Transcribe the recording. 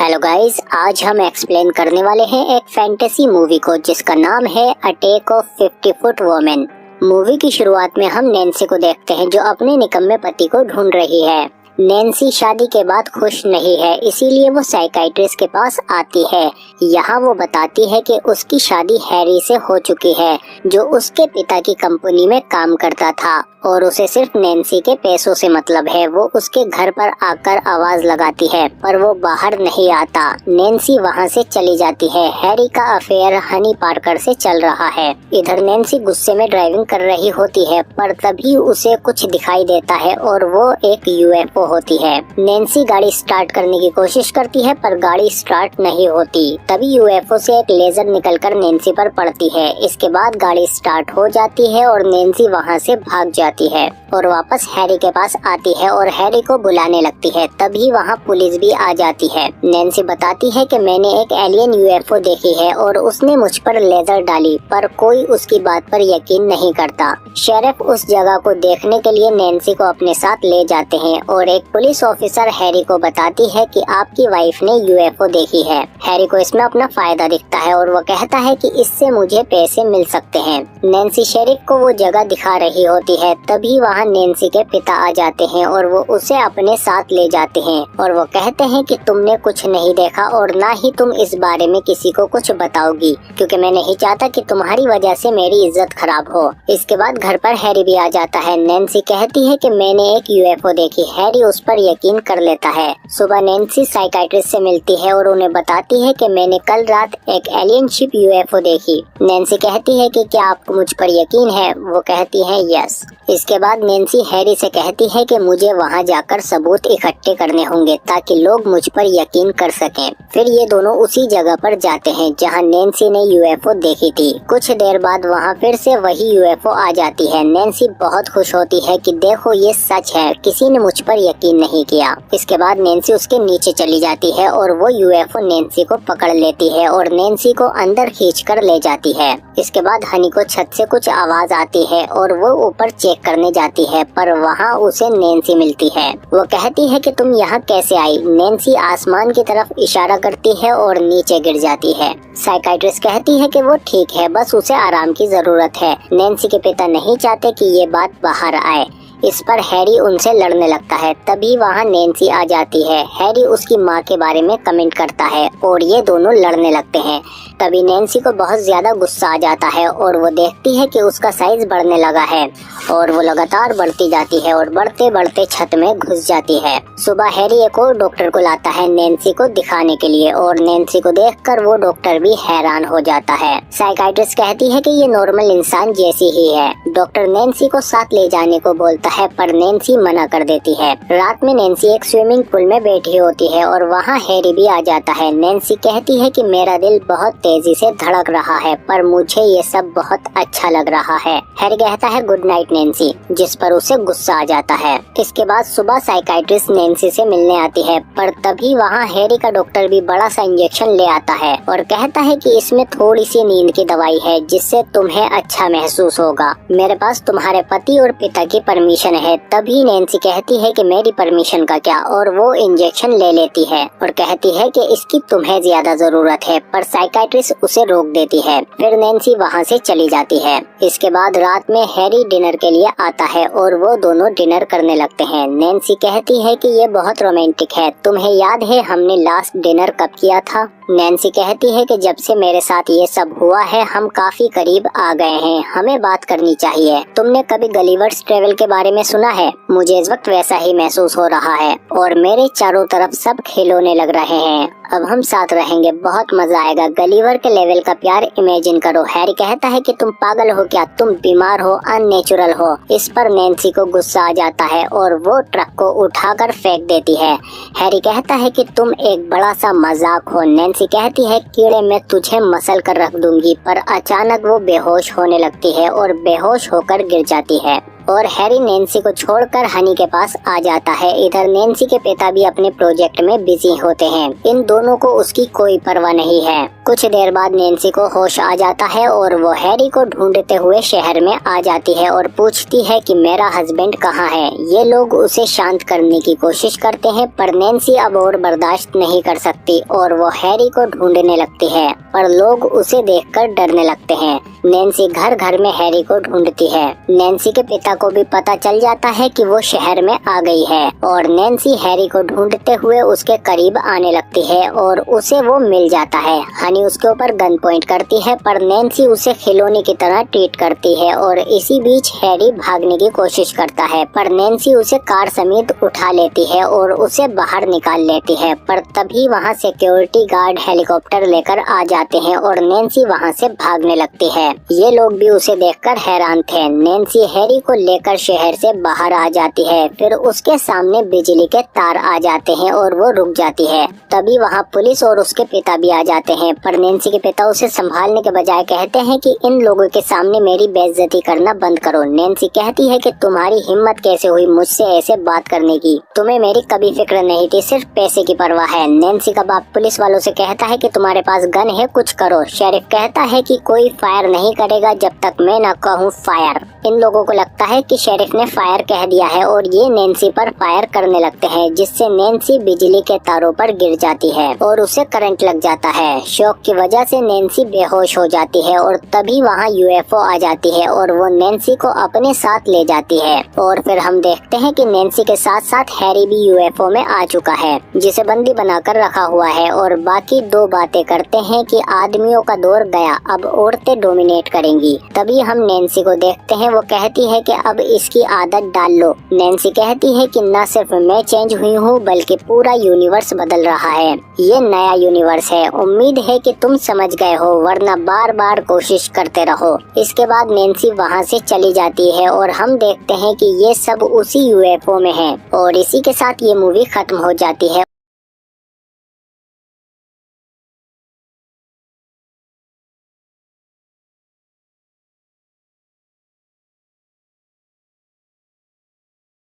Hello guys, आज हम explain करने वाले हैं एक फैंटेसी मूवी को जिसका नाम है attack of 50 foot women. Movie की शुरुआत में हम नैन्सी को देखते हैं जो अपने निकम्मे पति को ढूंढ रही है। नैन्सी शादी के बाद खुश नहीं है, इसीलिए वो साइकाइट्रिस्ट के पास आती है। यहाँ वो बताती है कि उसकी शादी हैरी से हो चुकी है जो उसके पिता की कंपनी में काम करता था और उसे सिर्फ नैन्सी के पैसों से मतलब है। वो उसके घर पर आकर आवाज लगाती है पर वो बाहर नहीं आता। नैन्सी वहाँ से चली जाती है। हैरी का अफेयर हनी पार्कर से चल रहा है। इधर नैन्सी गुस्से में ड्राइविंग कर रही होती है पर तभी उसे कुछ दिखाई देता है और वो एक यूएफओ होती है। नैन्सी गाड़ी स्टार्ट करने की कोशिश करती है पर गाड़ी स्टार्ट नहीं होती। तभी यूएफओ से एक लेजर निकलकर नैन्सी पर पड़ती है। इसके बाद गाड़ी स्टार्ट हो जाती है और नैन्सी वहाँ से भाग जाती है और वापस हैरी के पास आती है और हैरी को बुलाने लगती है। तभी वहाँ पुलिस भी आ जाती है। नैन्सी बताती है कि मैंने एक एलियन यूएफओ देखी है और उसने मुझ पर लेजर डाली, पर कोई उसकी बात पर यकीन नहीं करता। शेरिफ उस जगह को देखने के लिए नैन्सी को अपने साथ ले जाते हैं और एक पुलिस ऑफिसर हैरी को बताती है कि आपकी वाइफ ने यूएफओ देखी है। हैरी को इसमें अपना फायदा दिखता है और वो कहता है कि इससे मुझे पैसे मिल सकते हैं। नैन्सी शेरिफ को वो जगह दिखा रही होती है। तभी वहाँ नैन्सी के पिता आ जाते हैं और वो उसे अपने साथ ले जाते हैं और वो कहते हैं कि तुमने कुछ नहीं देखा और ना ही तुम इस बारे में किसी को कुछ बताओगी, क्योंकि मैं नहीं चाहता कि तुम्हारी वजह से मेरी इज्जत खराब हो। इसके बाद घर पर हैरी भी आ जाता है। नैन्सी कहती है कि मैंने एक यूएफओ देखी। हैरी उस पर यकीन कर लेता है। सुबह नैन्सी साइकाइट्रिस्ट से मिलती है और उन्हें बताती है कि मैंने कल रात एक एलियन शिप यूएफओ देखी। नैन्सी कहती है कि क्या आपको मुझ पर यकीन है? वो कहती है यस। इसके बाद नैन्सी हैरी से कहती है कि मुझे वहां जाकर सबूत इकट्ठे करने होंगे ताकि लोग मुझ पर यकीन कर सकें। फिर ये दोनों उसी जगह पर जाते हैं जहां नैन्सी ने यूएफओ देखी थी। कुछ देर बाद वहां फिर से वही यूएफओ आ जाती है। नैन्सी बहुत खुश होती है कि देखो ये सच है, किसी ने मुझ पर यकीन नहीं किया। इसके बाद नैन्सी उसके नीचे चली जाती है और वो यूएफओ नैन्सी को पकड़ लेती है और नैन्सी को अंदर खींच कर ले जाती है। इसके बाद हनी को छत से कुछ आवाज आती है और वो ऊपर चेक करने जाती है पर वहाँ उसे नैन्सी मिलती है। वो कहती है कि तुम यहाँ कैसे आई? नैन्सी आसमान की तरफ इशारा करती है और नीचे गिर जाती है। साइकाइट्रिस्ट कहती है कि वो ठीक है, बस उसे आराम की जरूरत है। नैन्सी के पिता नहीं चाहते कि ये बात बाहर आए। इस पर हैरी उनसे लड़ने लगता है। तभी वहाँ नैन्सी आ जाती है। हैरी उसकी माँ के बारे में कमेंट करता है और ये दोनों लड़ने लगते हैं। तभी नैन्सी को बहुत ज्यादा गुस्सा आ जाता है और वो देखती है कि उसका साइज बढ़ने लगा है और वो लगातार बढ़ती जाती है और बढ़ते बढ़ते छत में घुस जाती है। सुबह हैरी एक और डॉक्टर को लाता है नैन्सी को दिखाने के लिए और नैन्सी को देखकर वो डॉक्टर भी हैरान हो जाता है। साइकाइट्रिस्ट कहती है कि ये नॉर्मल इंसान जैसी ही है। डॉक्टर नैन्सी को साथ ले जाने को बोलता है पर नैन्सी मना कर देती है। रात में नैन्सी एक स्विमिंग पूल में बैठी होती है और वहाँ हैरी भी आ जाता है। नैन्सी कहती है कि मेरा दिल बहुत तेजी से धड़क रहा है पर मुझे ये सब बहुत अच्छा लग रहा है। हैरी कहता है गुड नाइट नैन्सी, जिस पर उसे गुस्सा आ जाता है। इसके बाद सुबह साइकाइट्रिस्ट नैन्सी से मिलने आती है पर तभी वहाँ हैरी का डॉक्टर भी बड़ा सा इंजेक्शन ले आता है और कहता है कि इसमें थोड़ी सी नींद की दवाई है जिससे तुम्हें अच्छा महसूस होगा। मेरे पास तुम्हारे पति और पिता की परमिशन है। तभी नैन्सी कहती है कि मेरी परमिशन का क्या, और वो इंजेक्शन ले लेती है और कहती है कि इसकी तुम्हें ज्यादा जरूरत है, पर साइकाइट्रिस्ट उसे रोक देती है। फिर नैन्सी वहाँ से चली जाती है। इसके बाद रात में हैरी डिनर के लिए आता है और वो दोनों डिनर करने लगते हैं। नैन्सी कहती है कि ये बहुत रोमांटिक है। तुम्हें याद है हमने लास्ट डिनर कब किया था? नैन्सी कहती है कि जब से मेरे साथ ये सब हुआ है हम काफी करीब आ गए हैं, हमें बात करनी चाहिए। तुमने कभी गलीवर्स ट्रेवल के बारे में सुना है? मुझे इस वक्त वैसा ही महसूस हो रहा है और मेरे चारों तरफ सब खिलौने लग रहे हैं। अब हम साथ रहेंगे, बहुत मजा आएगा। गलीवर के लेवल का प्यार इमेजिन करो। हैरी कहता है कि तुम पागल हो क्या? तुम बीमार हो, अननेचुरल हो। इस पर नैन्सी को गुस्सा आ जाता है और वो ट्रक को उठाकर फेंक देती है। हैरी कहता है कि तुम एक बड़ा सा मजाक हो। नैन्सी कहती है कीड़े मैं तुझे मसल कर रख दूंगी, पर अचानक वो बेहोश होने लगती है और बेहोश होकर गिर जाती है और हैरी नैन्सी को छोड़कर हनी के पास आ जाता है। इधर नैन्सी के पिता भी अपने प्रोजेक्ट में बिजी होते हैं। इन दोनों को उसकी कोई परवाह नहीं है। कुछ देर बाद नैन्सी को होश आ जाता है और वो हैरी को ढूंढते हुए शहर में आ जाती है और पूछती है कि मेरा हस्बैंड कहाँ है। ये लोग उसे शांत करने की कोशिश करते हैं पर नैन्सी अब और बर्दाश्त नहीं कर सकती और वो हैरी को ढूंढने लगती है, पर लोग उसे देखकर डरने लगते हैं। नैन्सी घर घर में हैरी को ढूंढती है। नैन्सी के पिता को भी पता चल जाता है कि वो शहर में आ गई है और नैन्सी हैरी को ढूंढते हुए उसके करीब आने लगती है और उसे वो मिल जाता है। हनी उसके ऊपर गन पॉइंट करती है पर नैन्सी उसे खिलौने की तरह ट्रीट करती है और इसी बीच हैरी भागने की कोशिश करता है पर नैन्सी उसे कार समेत उठा लेती है और उसे बाहर निकाल लेती है। पर तभी वहाँ सिक्योरिटी गार्ड हेलीकॉप्टर लेकर आ जाते हैं और नैन्सी वहाँ से भागने लगती है। ये लोग भी उसे देखकर हैरान थे। नैन्सी हैरी को लेकर शहर से बाहर आ जाती है, फिर उसके सामने बिजली के तार आ जाते हैं और वो रुक जाती है। तभी वहाँ पुलिस और उसके पिता भी आ जाते हैं पर नैन्सी के पिता उसे संभालने के बजाय कहते हैं कि इन लोगों के सामने मेरी बेइज्जती करना बंद करो। नैन्सी कहती है कि तुम्हारी हिम्मत कैसे हुई मुझसे ऐसे बात करने की, तुम्हें मेरी कभी फिक्र नहीं थी, सिर्फ पैसे की परवाह है। नैन्सी का बाप पुलिस वालों से कहता है कि तुम्हारे पास गन है, कुछ करो। शेरिफ कहता है कि कोई फायर नहीं करेगा जब तक मैं न कहूँ फायर। इन लोगों को लगता है कि शेरिफ ने फायर कह दिया है और ये नैन्सी पर फायर करने लगते हैं, जिससे नैन्सी बिजली के तारों पर गिर जाती है और उसे करंट लग जाता है। शॉक की वजह से नैन्सी बेहोश हो जाती है और तभी वहाँ यूएफओ आ जाती है और वो नैन्सी को अपने साथ ले जाती है। और फिर हम देखते हैं कि नैन्सी के साथ साथ हैरी भी यूएफओ में आ चुका है, जिसे बंदी बनाकर रखा हुआ है। और बाकी दो बातें करते हैं कि आदमियों का दौर गया, अब औरतें डोमिनेट करेंगी। तभी हम नैन्सी को देखते हैं, वो कहती है कि अब इसकी आदत डाल लो। नैन्सी कहती है कि न सिर्फ मैं चेंज हुई हूँ बल्कि पूरा यूनिवर्स बदल रहा है, ये नया यूनिवर्स है। उम्मीद है कि तुम समझ गए हो, वरना बार बार कोशिश करते रहो। इसके बाद नैन्सी वहाँ से चली जाती है और हम देखते हैं कि ये सब उसी यूएफओ में है। और इसी के साथ ये मूवी खत्म हो जाती है।